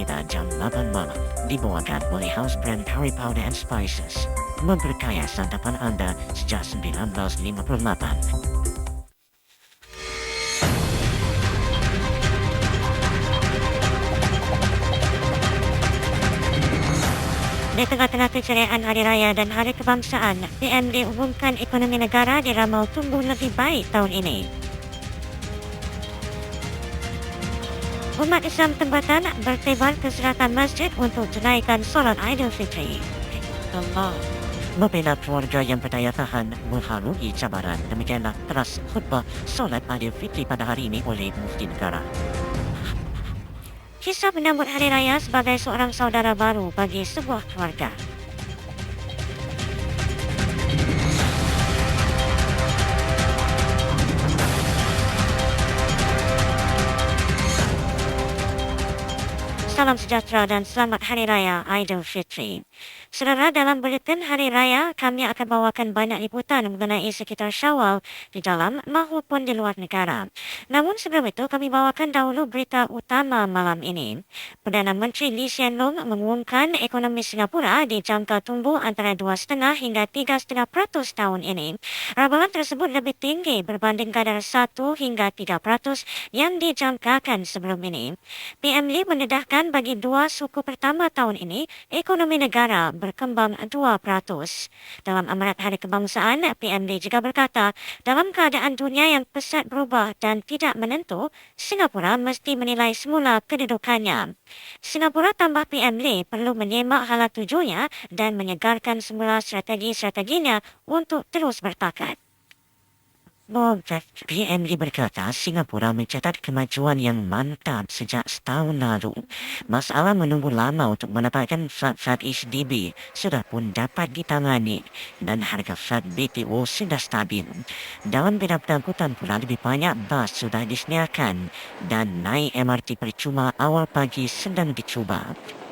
pada jam 8 malam, dibawakan oleh House Brand Curry Powder and Spices. Memperkaya santapan anda sejak 1958. Di tengah-tengah keceriaan Hari Raya dan Hari Kebangsaan, PMD umumkan ekonomi negara diramal tumbuh lebih baik tahun ini. Umat Islam tempatan bertebar ke selatan masjid untuk tunaikan solat Aidilfitri. Allah. Membina keluarga yang berdaya tahan mengharui cabaran. Demikianlah teras khutbah solat Aidilfitri pada hari ini oleh Mufti Negara. Kisah menyambut Hari Raya sebagai seorang saudara baru bagi sebuah keluarga. Salam sejahtera dan selamat Hari Raya Aidilfitri. Saudara, dalam buletin Hari Raya, kami akan bawakan banyak liputan mengenai sekitar Syawal di dalam maupun di luar negara. Namun sebelum itu, kami bawakan dahulu berita utama malam ini. Perdana Menteri Lee Hsien Loong mengumumkan ekonomi Singapura dijangka tumbuh antara 2,5 hingga 3,5% tahun ini. Ramalan tersebut lebih tinggi berbanding kadar 1 hingga 3% yang dijangkakan sebelum ini. PM Lee mendedahkan bagi dua suku pertama tahun ini, ekonomi negara berkembang 2%. Dalam amarat Hari Kebangsaan, PM Lee juga berkata, dalam keadaan dunia yang pesat berubah dan tidak menentu, Singapura mesti menilai semula kedudukannya. Singapura, tambah PM Lee, perlu menyemak hala tujunya dan menyegarkan semula strategi-strateginya untuk terus bertakat. PM Lee berkata Singapura mencatat kemajuan yang mantap sejak setahun lalu. Masalah menunggu lama untuk mendapatkan flat HDB sudah pun dapat ditangani dan harga flat BTO sudah stabil. Dalam bidang pengangkutan pula lebih banyak bas sudah disediakan dan naik MRT percuma awal pagi sedang dicuba.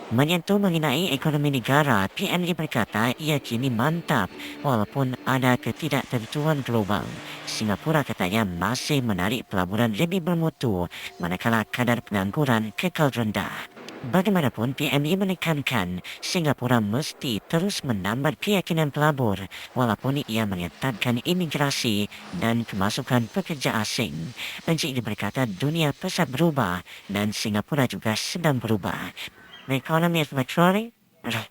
Menyentuh mengenai ekonomi negara, PM Lee berkata ia kini mantap walaupun ada ketidaktentuan global. Singapura katanya masih menarik pelaburan lebih bermutu manakala kadar pengangguran kekal rendah. Bagaimanapun, PM Lee menekankan Singapura mesti terus menambah keyakinan pelabur walaupun ia mengetatkan imigrasi dan kemasukan pekerja asing. Encik Lee berkata dunia pesat berubah dan Singapura juga sedang berubah.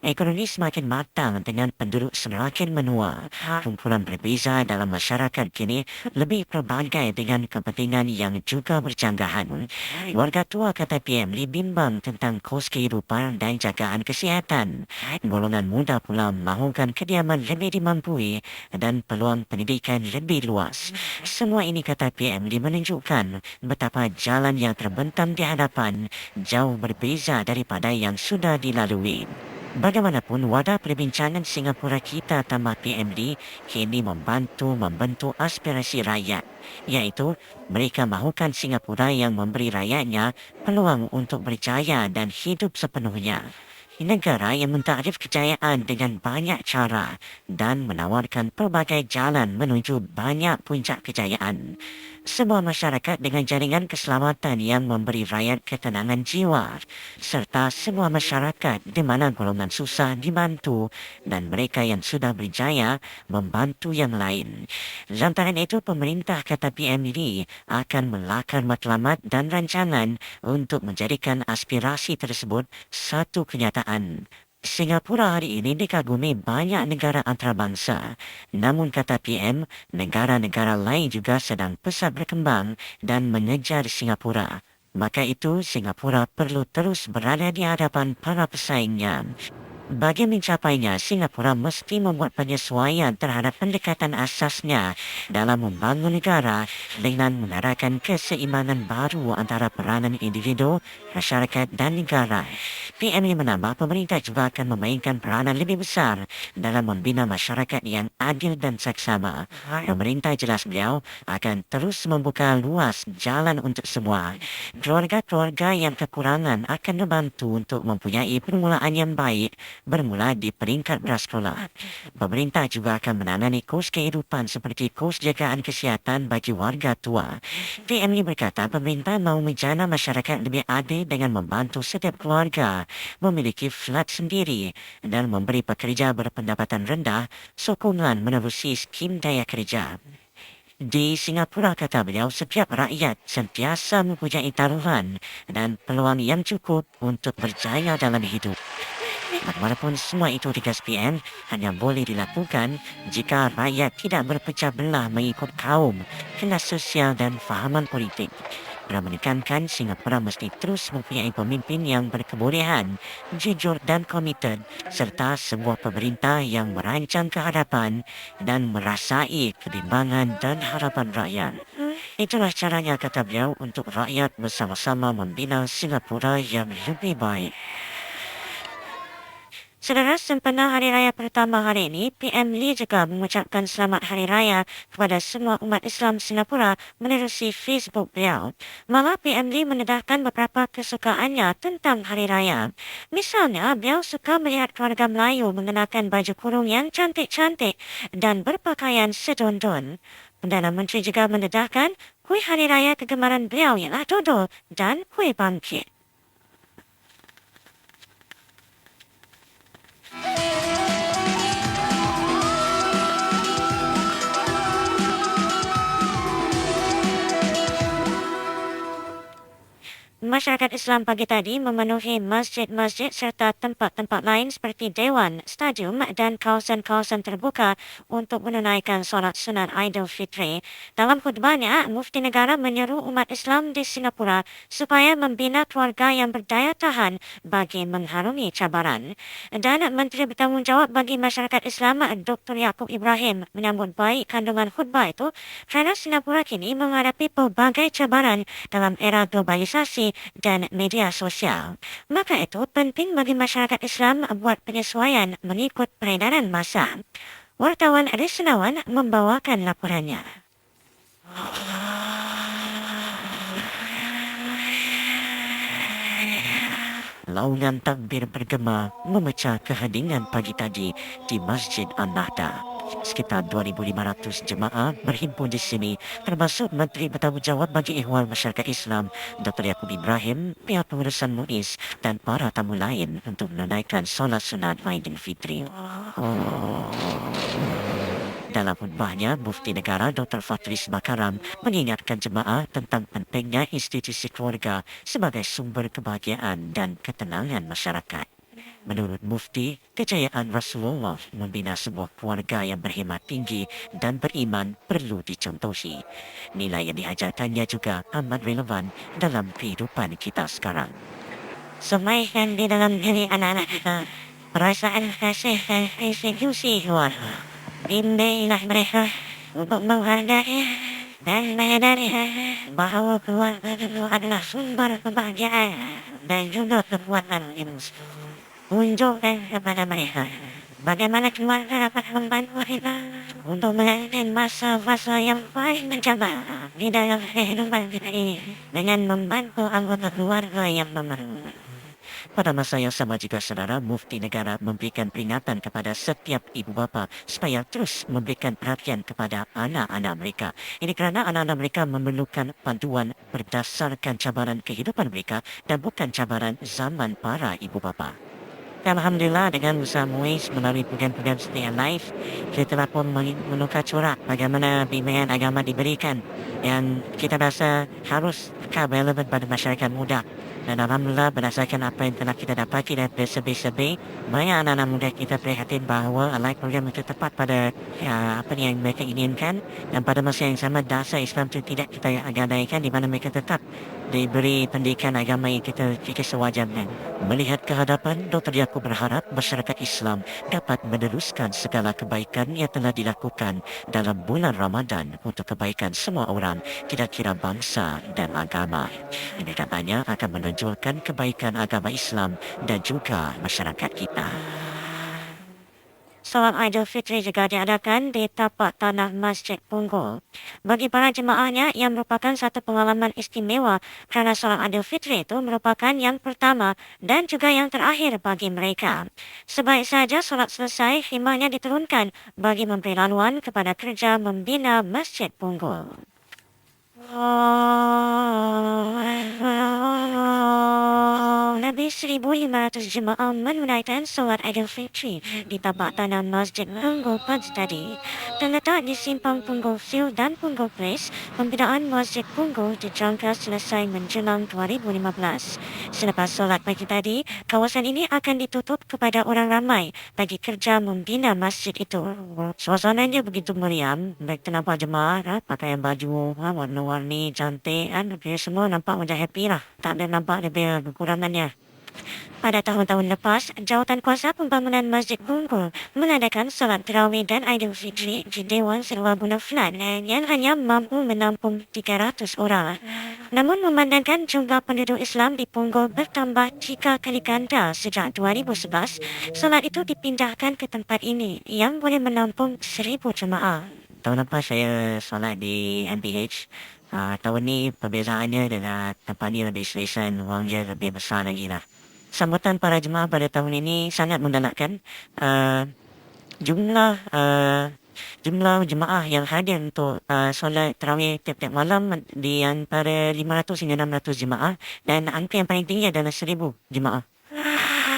Ekonomi semakin matang dengan penduduk semakin menua. Kumpulan berbeza dalam masyarakat kini lebih pelbagai dengan kepentingan yang juga berjanggahan. Warga tua, kata PM Lee, bimbang tentang kos kehidupan dan jagaan kesihatan. Golongan muda pula mahukan kediaman lebih dimampui dan peluang pendidikan lebih luas. Semua ini, kata PM Lee, menunjukkan betapa jalan yang terbentang di hadapan jauh berbeza daripada yang sudah dilalui. Bagaimanapun, wadah perbincangan Singapura kita, tambah PM Lee, kini membentuk aspirasi rakyat, iaitu mereka mahukan Singapura yang memberi rakyatnya peluang untuk berjaya dan hidup sepenuhnya. Negara yang mentakrif kejayaan dengan banyak cara dan menawarkan pelbagai jalan menuju banyak puncak kejayaan. Sebuah masyarakat dengan jaringan keselamatan yang memberi rakyat ketenangan jiwa, serta sebuah masyarakat di mana golongan susah dibantu dan mereka yang sudah berjaya membantu yang lain. Lantaran itu, pemerintah, kata PM Lee, akan melakar matlamat dan rancangan untuk menjadikan aspirasi tersebut satu kenyataan. Singapura hari ini dikagumi banyak negara antarabangsa. Namun, kata PM, negara-negara lain juga sedang pesat berkembang dan mengejar Singapura. Maka itu, Singapura perlu terus berada di hadapan para pesaingnya. Bagi mencapainya, Singapura mesti membuat penyesuaian terhadap pendekatan asasnya dalam membangun negara dengan menerapkan keseimbangan baru antara peranan individu, masyarakat dan negara. PMI menambah pemerintah juga akan memainkan peranan lebih besar dalam membina masyarakat yang adil dan seksama. Pemerintah, jelas beliau, akan terus membuka luas jalan untuk semua. Keluarga-keluarga yang kekurangan akan dibantu untuk mempunyai permulaan yang baik bermula di peringkat prasekolah. Pemerintah juga akan menangani kos kehidupan seperti kos jagaan kesihatan bagi warga tua. PMI berkata pemerintah mahu menjana masyarakat lebih adil dengan membantu setiap keluarga memiliki flat sendiri dan memberi pekerja berpendapatan rendah sokongan menerusi skim daya kerja. Di Singapura, kata beliau, setiap rakyat sentiasa mempunyai taruhan dan peluang yang cukup untuk berjaya dalam hidup. Walaupun semua itu tugas PM hanya boleh dilakukan jika rakyat tidak berpecah belah mengikut kaum, kelas sosial dan fahaman politik. Beliau menekankan Singapura mesti terus mempunyai pemimpin yang berkebolehan, jujur dan komited, serta sebuah pemerintah yang merancang kehadapan dan merasai kebimbangan dan harapan rakyat. Itulah caranya, kata beliau, untuk rakyat bersama-sama membina Singapura yang lebih baik. Saudara, sempena Hari Raya pertama hari ini, PM Lee juga mengucapkan selamat Hari Raya kepada semua umat Islam Singapura menerusi Facebook beliau. Malah PM Lee mendedahkan beberapa kesukaannya tentang Hari Raya. Misalnya, beliau suka melihat keluarga Melayu mengenakan baju kurung yang cantik-cantik dan berpakaian sedondon. Perdana Menteri juga mendedahkan kuih Hari Raya kegemaran beliau ialah dodol dan kuih bangkit. Masyarakat Islam pagi tadi memenuhi masjid-masjid serta tempat-tempat lain seperti dewan, stadium dan kawasan-kawasan terbuka untuk menunaikan solat sunat Aidilfitri. Dalam khutbahnya, Mufti Negara menyeru umat Islam di Singapura supaya membina keluarga yang berdaya tahan bagi mengharungi cabaran. Dan Menteri Bertanggungjawab bagi Masyarakat Islam Dr. Yaakob Ibrahim menyambut baik kandungan khutbah itu kerana Singapura kini menghadapi pelbagai cabaran dalam era globalisasi dan media sosial. Maka itu penting bagi masyarakat Islam buat penyesuaian mengikut peredaran masa. Wartawan Risnawan membawakan laporannya. Launan takbir bergema memecah keheningan pagi tadi di Masjid An-Nahda. Sekitar 2,500 jemaah berhimpun di sini, termasuk Menteri Bertanggungjawab bagi Ihwal Masyarakat Islam Dr. Yaakob Ibrahim, pihak pengurusan MUIS dan para tamu lain untuk menunaikan solat sunat Aidilfitri. Dalam khutbahnya, Mufti Negara Dr. Fatris Bakaram mengingatkan jemaah tentang pentingnya institusi keluarga sebagai sumber kebahagiaan dan ketenangan masyarakat. Menurut Mufti, kejayaan Rasulullah membina sebuah keluarga yang berhikmat tinggi dan beriman perlu dicontohi. Nilai yang diajarkannya juga amat relevan dalam kehidupan kita sekarang. Semaikan di dalam diri anak-anak kita perasaan kasih dan institusi keluarga. Bimbinglah mereka untuk menghargai dan menyadari bahawa keluarga itu adalah sumber kebahagiaan dan juga kekuatan ilmu. Tunjukkan kepada mereka bagaimana keluarga dapat membantu kita untuk menjalani masa-masa yang paling mencabar di dalam kehidupan kita ini dengan membantu anggota keluarga yang memerlukan. Pada masa yang sama juga, saudara, Mufti Negara memberikan peringatan kepada setiap ibu bapa supaya terus memberikan perhatian kepada anak-anak mereka. Ini kerana anak-anak mereka memerlukan panduan berdasarkan cabaran kehidupan mereka dan bukan cabaran zaman para ibu bapa. Alhamdulillah, dengan usaha MUIS melalui program-program setia live, kita telah pun menukar corak bagaimana bimbingan agama diberikan yang kita rasa harus relevan pada masyarakat muda. Dan Alhamdulillah, berdasarkan apa yang telah kita dapati dari survei-survei, banyak anak-anak muda kita prihatin bahawa live program itu tepat pada apa yang mereka inginkan, dan pada masa yang sama dasar Islam itu tidak kita gadaikan di mana mereka tetap diberi pendidikan agama yang kita sewajarnya. Melihat kehadapan, Dr. Yaakob berharap masyarakat Islam dapat meneruskan segala kebaikan yang telah dilakukan dalam bulan Ramadan untuk kebaikan semua orang, tidak kira bangsa dan agama. Ini katanya akan menunjukkan menonjolkan kebaikan agama Islam dan juga masyarakat kita. Solat Aidilfitri juga diadakan di tapak tanah Masjid Punggol. Bagi para jemaahnya, yang merupakan satu pengalaman istimewa kerana solat Aidilfitri itu merupakan yang pertama dan juga yang terakhir bagi mereka. Sebaik saja solat selesai, khemahnya diturunkan bagi memberi laluan kepada kerja membina Masjid Punggol. Lebih 1,500 jemaah menunaikan solat Aidilfitri di tapak tanah Masjid Punggol pagi tadi. Terletak di Simpang Punggol Field dan Punggol Place, pembinaan Masjid Punggol dijangka selesai menjelang 2015. Selepas solat pagi tadi, kawasan ini akan ditutup kepada orang ramai bagi kerja membina masjid itu. Suasananya begitu meriam, baik terdapat jemaah pakaian baju warna-warni cantik kan, semua nampak macam happy lah. Tak ada nampak lebih kekurangannya. Pada tahun-tahun lepas, Jawatankuasa Pembangunan Masjid Punggol mengadakan solat tarawih dan Aidilfitri di Dewan Sewa Bulan Flat yang hanya mampu menampung 300 orang. Namun memandangkan jumlah penduduk Islam di Punggol bertambah 3 kali ganda sejak 2011, solat itu dipindahkan ke tempat ini yang boleh menampung 1,000 jemaah. Tahun lepas saya solat di MPH. Tahun ni perbezaannya dengan tempat ni lebih selesa, ruangnya lebih besar lagi lah. Sambutan para jemaah pada tahun ini sangat mengalahkan. Jumlah jemaah yang hadir untuk solat tarawih tiap-tiap malam di antara 500 hingga 600 jemaah, dan angka yang paling tinggi adalah 1,000 jemaah.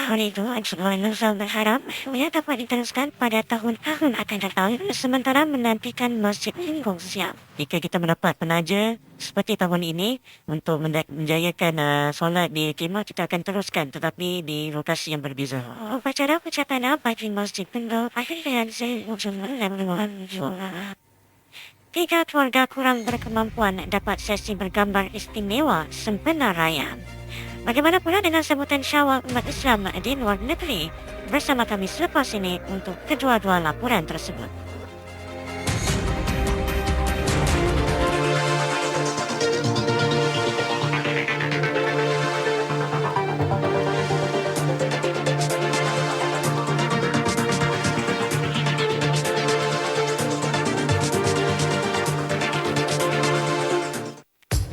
Oleh itu, Ansarullah berharap ia dapat diteruskan pada tahun-tahun akan datang sementara menantikan Masjid Punggol siap. Jika kita mendapat penaja seperti tahun ini untuk menjayakan solat di khemah, kita akan teruskan tetapi di lokasi yang berbeza. Upacara pencatatan bagi Masjid Punggol akhirnya tiga keluarga kurang berkemampuan dapat sesi bergambar istimewa sempena raya. Bagaimana pula dengan sambutan Syawal umat Islam di luar negeri? Bersama kami selepas ini untuk kedua-dua laporan tersebut.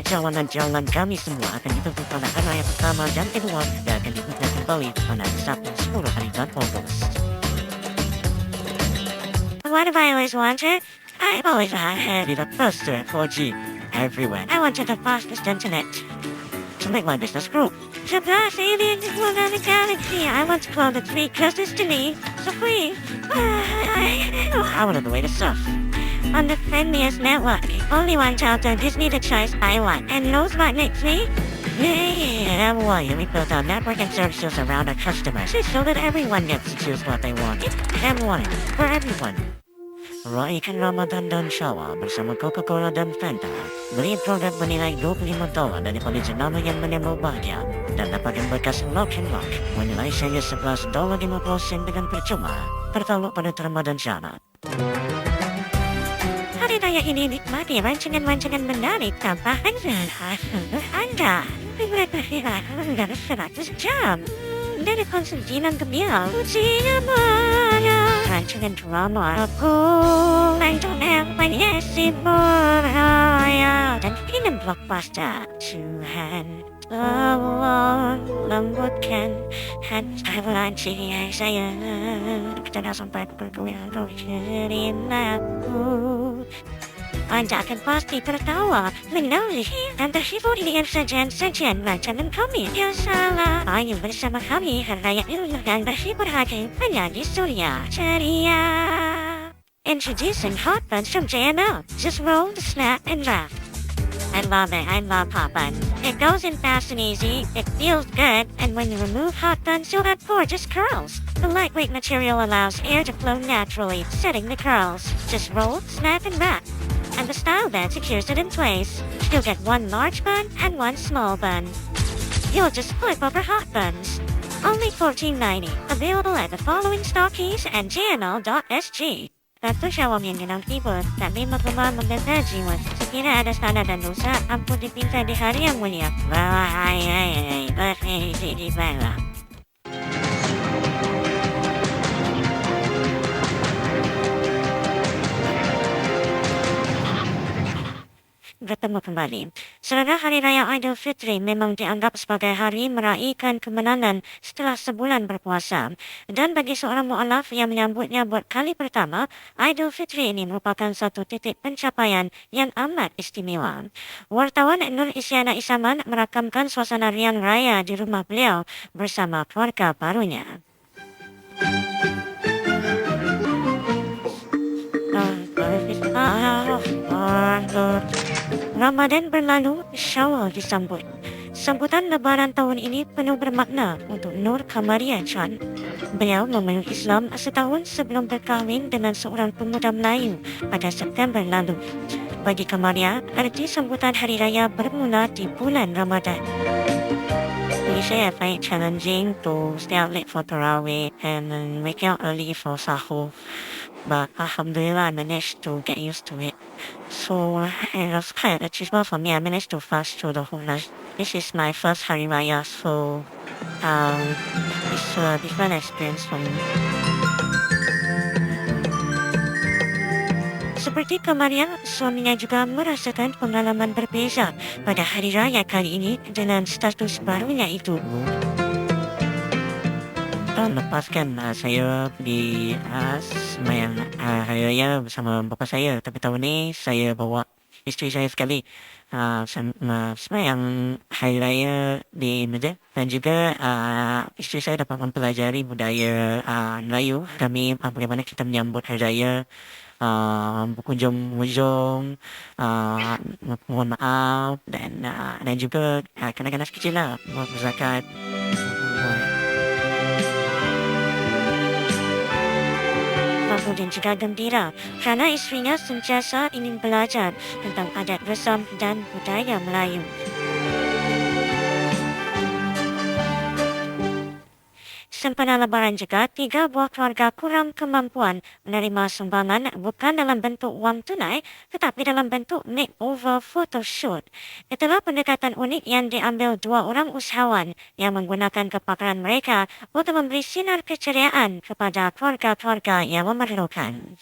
Jalan-jalan kami semua akan ditutup pada hari raya pertama dan kedua dan akan dibuka kembali pada Sabtu 10 hari Agustus. What have I always wanted? I've always had the first 4G everywhere. I wanted the fastest internet to make my business grow. The best aliens in the galaxy. I want to call the three closest to me, so free. I wanted the way to surf on the friendliest network. Only one child on Disney the choice I want. And knows what makes me? Yeah, why we built our network and services around our customers so that everyone gets to choose what they want. M1 for everyone. Raihkan Ramadan dan Syawal bersama Coca-Cola dan Fanta. Beli produk bernilai $25 dari jenama yang menemu bahagia dan dapatkan bekas Lock and Lock bernilai sehingga $11.50 dengan percuma. Tertaluk pada Ramadan syarat. Hari raya ini nikmati rancangan-rancangan menarik tanpa Anda. Berbeda dengan 100 jam dari Konstantinan Gemil. Ujinya mana rancangan drama aku Langton LPSI Berhaya dan film blockbuster. Tuhan tolong lembutkan hati saya. Kita dah sampai perguruan ceritaku. Anda akan pasti tertawa, menarik, dan terhibur dengan sajian-sajian rancangan kami. Yang salah, ayo bersama kami hari raya ilmu dan berhibur hati hanya di Suria Ceria. Introducing Hot Buns from JML. Just roll, snap, and laugh. I love it. I love Hot Bun. It goes in fast and easy, it feels good, and when you remove Hot Buns, you'll have gorgeous curls. The lightweight material allows air to flow naturally, setting the curls. Just roll, snap, and wrap. And the style band secures it in place. You'll get one large bun and one small bun. You'll just flip over Hot Buns. Only $14.90. Available at the following stockies and JNL.SG. That's the show I'm in, you know, people that made my mom and their veggie ones. sekiranya ada salah dan dosa, ampun dipinta di hari yang mulia. Wahai berhenti di bawah. Bertemu kembali. Saudara, Hari Raya Aidilfitri memang dianggap sebagai hari meraihkan kemenangan setelah sebulan berpuasa. Dan bagi seorang mu'alaf yang menyambutnya buat kali pertama, Aidilfitri ini merupakan satu titik pencapaian yang amat istimewa. Wartawan Nur Isyana Isaman merakamkan suasana riang raya di rumah beliau bersama keluarga barunya. Ramadan berlalu, Syawal disambut. Sambutan lebaran tahun ini penuh bermakna untuk Nur Kamaria Chan. Beliau memeluk Islam setahun sebelum berkahwin dengan seorang pemuda Melayu pada September lalu. Bagi Kamaria, arti sambutan Hari Raya bermula di bulan Ramadan. Usually I find it challenging to stay out late for Tarawih and then wake up early for Sahur. But Alhamdulillah, I managed to get used to it. So it was quite an achievement for me. I managed to fast through the whole night. This is my first Hari Raya, so um, it's a different experience for me. Seperti Kamaria, suaminya juga merasakan pengalaman berbeza pada Hari Raya kali ini dengan status barunya itu. Tahun lepas kan saya pergi sembahyang Hari Raya bersama bapa saya. Tapi tahun ni saya bawa isteri saya sekali sembahyang Hari Raya di masjid. Dan juga isteri saya dapat mempelajari budaya Melayu. Kami bagaimana kita menyambut Hari Raya, berkunjung-kunjung, mohon maaf dan juga kanak-kanak kecil lah buat berzakat. Dan juga gembira kerana isterinya sentiasa ingin belajar tentang adat resam dan budaya Melayu. Sempena lebaran juga, 3 buah keluarga kurang kemampuan menerima sumbangan bukan dalam bentuk wang tunai tetapi dalam bentuk makeover photoshoot. Itulah pendekatan unik yang diambil 2 orang usahawan yang menggunakan kepakaran mereka untuk memberi sinar keceriaan kepada keluarga-keluarga yang memerlukan.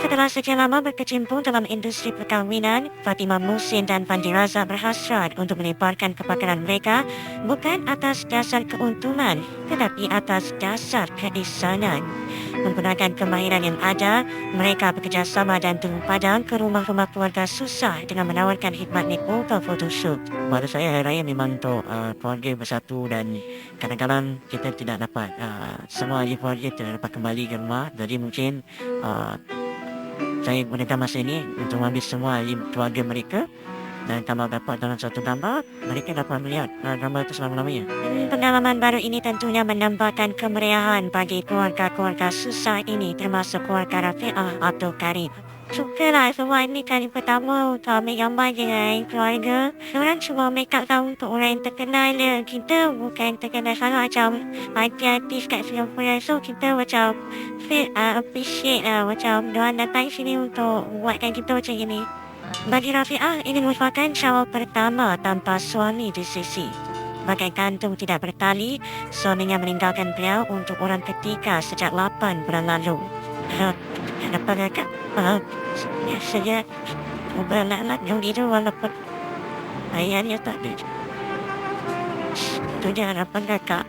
Setelah sekian lama berkecimpung dalam industri perkahwinan, Fatimah Muhsin dan Fandi Raza berhasrat untuk melebarkan kepakaran mereka bukan atas dasar keuntungan tetapi atas dasar keisanan. Menggunakan kemahiran yang ada, mereka bekerjasama dan turun padang ke rumah-rumah keluarga susah dengan menawarkan khidmat makeover photoshoot. Pada saya, Hari Raya memang untuk keluarga bersatu dan kadang-kadang kita tidak dapat semua ahli keluarga tidak dapat kembali ke rumah. Jadi mungkin saya gunakan masa ini untuk mengambil semua ahli keluarga mereka, dan kalau dapat dalam satu gambar, mereka dapat melihat gambar itu selama-lamanya. Pengalaman baru ini tentunya menambahkan kemeriahan bagi keluarga-keluarga susah ini, termasuk keluarga Rafi'ah Abdul Karim. Sukalah semua ini kali pertama untuk ambil gambar dengan keluarga. Diorang cuma make up tahu untuk orang yang terkenal je. Kita bukan terkenal sangat macam artis kat Singapura. So kita macam feel appreciate macam diorang datang sini untuk buatkan kita macam ini. Bagi Rafi'ah, ini merupakan Syawal pertama tanpa suami di sisi. Bagaikan tu tidak bertali, suaminya meninggalkan beliau untuk orang ketiga sejak 8 bulan lalu. Kenapa kakak? Biasanya beranak-anak yang itu walaupun ayahnya tak ada. Itu dia harapan kakak.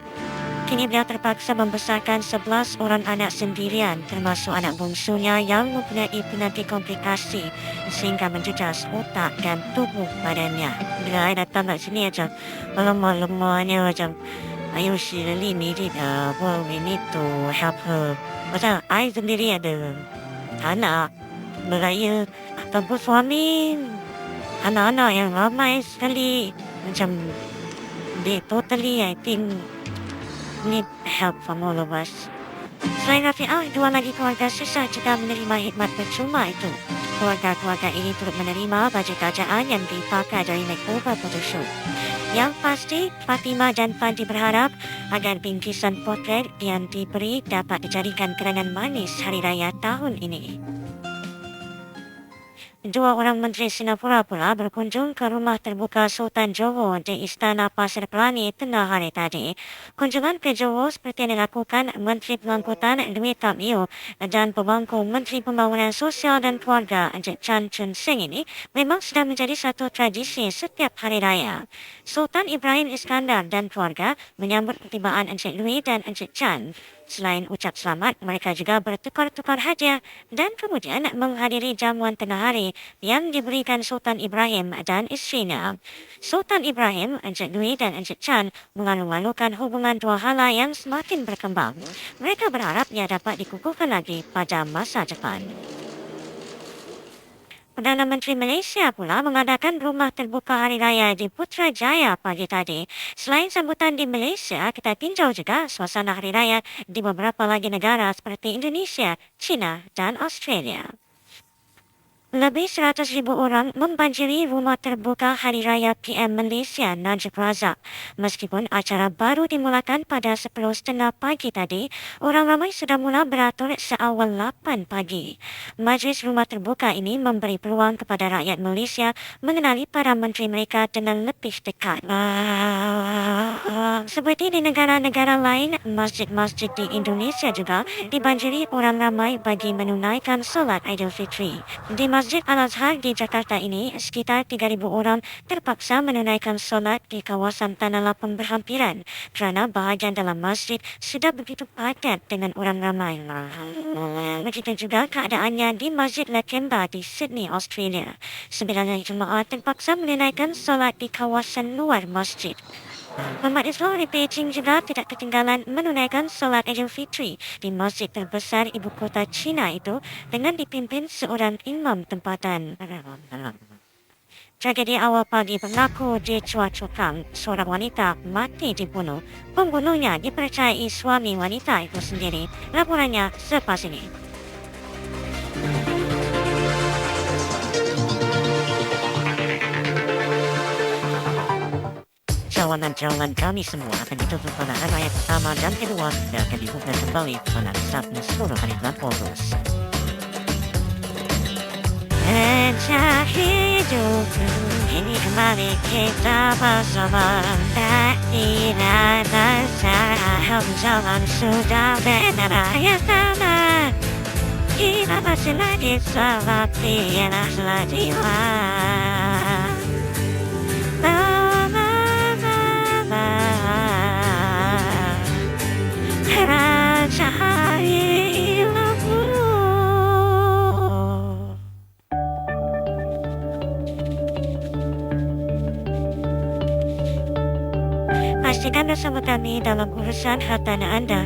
Kini beliau terpaksa membesarkan 11 orang anak sendirian, termasuk anak bungsunya yang mempunyai penyakit komplikasi sehingga menjejas otak dan tubuh badannya. Bila saya datang kat sini macam lemah-lemahnya macam I she really needed we need to help her. Macam I sendiri ada anak beraya ataupun suami, anak-anak yang ramai sekali. Macam they totally I think need help from all of us. Selain Rafi'ah, 2 lagi keluarga susah juga menerima khidmat percuma itu. Keluarga-keluarga ini turut menerima baju kerajaan yang dipakai dari makeover photoshoot. Yang pasti, Fatimah dan Fandi berharap agar bingkisan potret yang diberi dapat dijadikan kenangan manis Hari Raya tahun ini. Dua orang Menteri Singapura pula berkunjung ke rumah terbuka Sultan Johor di Istana Pasir Pelangi tengah hari tadi. Kunjungan ke Johor seperti yang dilakukan Menteri Pengangkutan Dwi Tam Yew dan Pemangku Menteri Pembangunan Sosial dan Keluarga Encik Chan Chun Sing ini memang sudah menjadi satu tradisi setiap hari raya. Sultan Ibrahim Iskandar dan keluarga menyambut pertibaan Encik Dwi dan Encik Chan. Selain ucap selamat, mereka juga bertukar-tukar hadiah dan kemudian menghadiri jamuan tengah hari yang diberikan Sultan Ibrahim dan isterinya. Sultan Ibrahim, Encik Dwi dan Encik Chan mengalu-alukan hubungan dua hala yang semakin berkembang. Mereka berharap ia dapat dikukuhkan lagi pada masa depan. Perdana Menteri Malaysia pula mengadakan rumah terbuka hari raya di Putrajaya pagi tadi. Selain sambutan di Malaysia, kita tinjau juga suasana hari raya di beberapa lagi negara seperti Indonesia, China dan Australia. Lebih 100,000 orang membanjiri rumah terbuka Hari Raya PM Malaysia Najib Razak. Meskipun acara baru dimulakan pada 10.30 pagi tadi, orang ramai sudah mula beratur seawal 8 pagi. Majlis rumah terbuka ini memberi peluang kepada rakyat Malaysia mengenali para menteri mereka dengan lebih dekat. Seperti di negara-negara lain, masjid-masjid di Indonesia juga dibanjiri orang ramai bagi menunaikan solat Aidilfitri. Di Masjid Al-Azhar di Jakarta ini, sekitar 3,000 orang terpaksa menunaikan solat di kawasan tanah lapang berhampiran kerana bahagian dalam masjid sudah begitu padat dengan orang ramai. Begitu juga keadaannya di Masjid Lakemba di Sydney, Australia. 9 jemaah terpaksa menunaikan solat di kawasan luar masjid. Umat Islam di Beijing juga tidak ketinggalan menunaikan solat Aidilfitri di masjid terbesar ibu kota China itu dengan dipimpin seorang imam tempatan. Tragedi awal pagi berlaku di Chua Chu Kang. Seorang wanita mati dibunuh. Pembunuhnya dipercayai suami wanita itu sendiri. Laporannya selepas ini. Cawangan-cawangan kami semua akan ditutup pada hari raya pertama dan kedua dan akan dibuka kembali pada Sabtu 10 hari bulan Agustus. Sejak hidupku ini kembali kita bersama. Tak tidak terserah jalan sudah beda raya sama. Kita masih lagi seperti yang telah dibuat. Pastikan bersama kami dalam urusan harta Anda.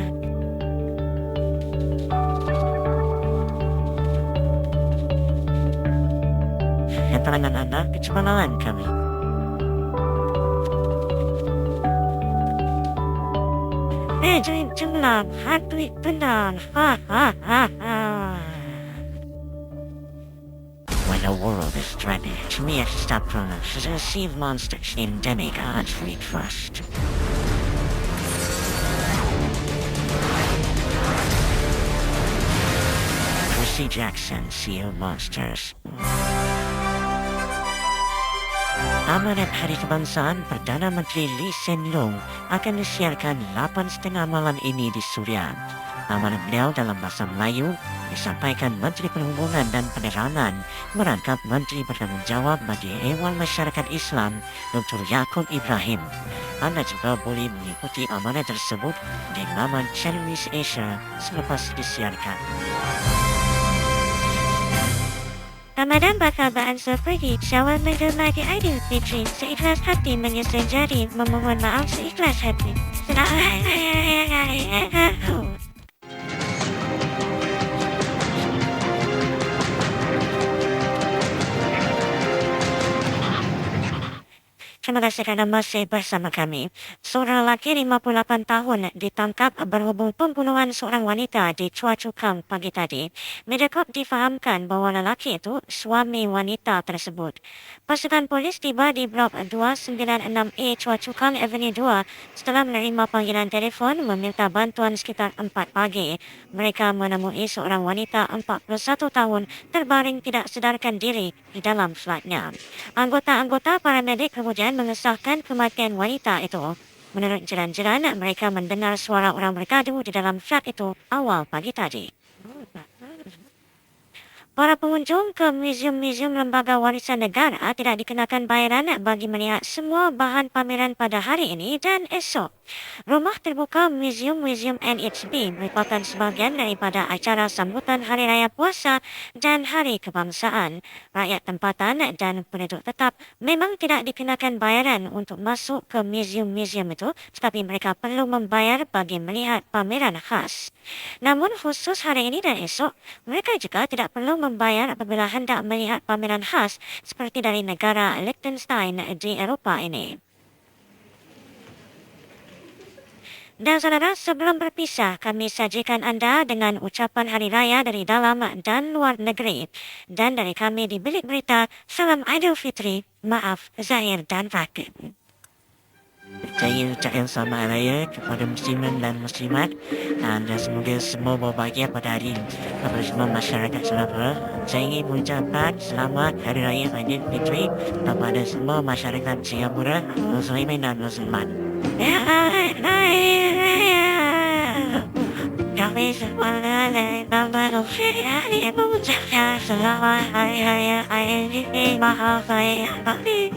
Keterangan Anda kecepatan kami. Jumlah hati benar. When the world is threatened, we have to stop from receive monsters endemic odds we trust. Percy Jackson, CEO Monsters. Amanat Hari Kebangsaan Perdana Menteri Lee Hsien Loong akan disiarkan 8.30 malam ini di Suria. Amanat beliau dalam bahasa Melayu disampaikan Menteri Perhubungan dan Penerangan merangkap Menteri Bertanggungjawab bagi Ehwal Masyarakat Islam Dr. Yaakob Ibrahim. Anda juga boleh mengikuti amanat tersebut di laman Channel News Asia selepas disiarkan. Ramadan bakal beransur pergi, Syawal menghormati Aidilfitri, seikhlas hati menyusun jari, memohon maaf seikhlas hati. Terima kasih kerana masih bersama kami. Seorang lelaki 58 tahun ditangkap berhubung pembunuhan seorang wanita di Chua Chu Kang pagi tadi. Mediacorp difahamkan bahawa lelaki itu suami wanita tersebut. Pasukan polis tiba di blok 296A Chua Chu Kang Avenue 2 setelah menerima panggilan telefon meminta bantuan sekitar 4 pagi. Mereka menemui seorang wanita 41 tahun terbaring tidak sedarkan diri di dalam flatnya. Anggota-anggota paramedik kemudian mengesahkan kematian wanita itu. Menurut jiran-jiran, mereka mendengar suara orang bergaduh di dalam flat itu awal pagi tadi. Para pengunjung ke muzium-muzium Lembaga Warisan Negara tidak dikenakan bayaran bagi melihat semua bahan pameran pada hari ini dan esok. Rumah terbuka muzium-muzium NHB merupakan sebahagian daripada acara sambutan Hari Raya Puasa dan Hari Kebangsaan. Rakyat tempatan dan penduduk tetap memang tidak dikenakan bayaran untuk masuk ke muzium-muzium itu, tetapi mereka perlu membayar bagi melihat pameran khas. Namun khusus hari ini dan esok, mereka juga tidak perlu membayar apabila hendak melihat pameran khas seperti dari negara Liechtenstein di Eropah ini. Dan saudara, sebelum berpisah, kami sajikan anda dengan ucapan Hari Raya dari dalam dan luar negeri. Dan dari kami di Bilik Berita, salam Aidilfitri, maaf zahir dan batin. Saya ucapkan selamat hari raya kepada muslimin dan muslimat dan semoga semua berbahagia pada hari ini kepada semua masyarakat Singapura. Saya ingin mengucapkan selamat Hari Raya Aidilfitri kepada semua masyarakat Singapura, muslimin dan muslimat. Kami semuanya dari Lembaga Warisan mengucapkan selamat Hari Raya Aidilfitri, maaf saya batin.